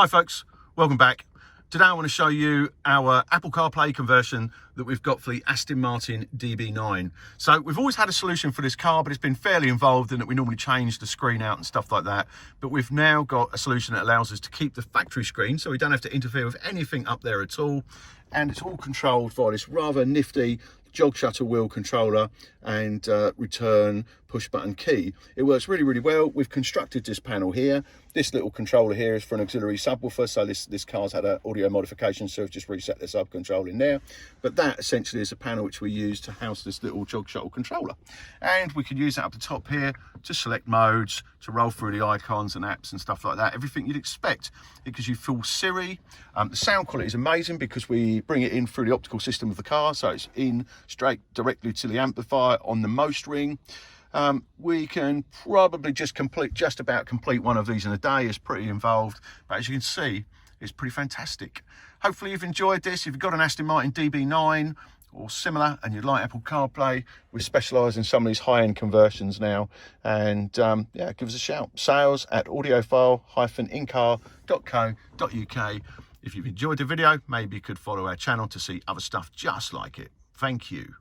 Hi folks, welcome back. Today I want to show you our Apple CarPlay conversion that we've got for the Aston Martin DB9. So we've always had a solution for this car, but it's been fairly involved in that we normally change the screen out and stuff like that. But we've now got a solution that allows us to keep the factory screen, so we don't have to interfere with anything up there at all. And it's all controlled via this rather nifty jog shutter wheel controller and return push button key. It works really, really well. We've constructed this panel here. This little controller here is for an auxiliary subwoofer, so this car's had an audio modification, so we've just reset the sub control in there. But that essentially is a panel which we use to house this little jog shuttle controller. And we can use that up the top here to select modes, to roll through the icons and apps and stuff like that. Everything you'd expect. It gives you full Siri. The sound quality is amazing because we bring it in through the optical system of the car, so it's in straight directly to the amplifier on the most ring. We can probably just about complete one of these in a day. It's pretty involved, but as you can see, it's pretty fantastic. Hopefully you've enjoyed this. If you've got an Aston Martin DB9 or similar and you'd like Apple CarPlay, we specialise in some of these high-end conversions now. And yeah, give us a shout. Sales at Audiofile-Incar.co.uk. If you've enjoyed the video, maybe you could follow our channel to see other stuff just like it. Thank you.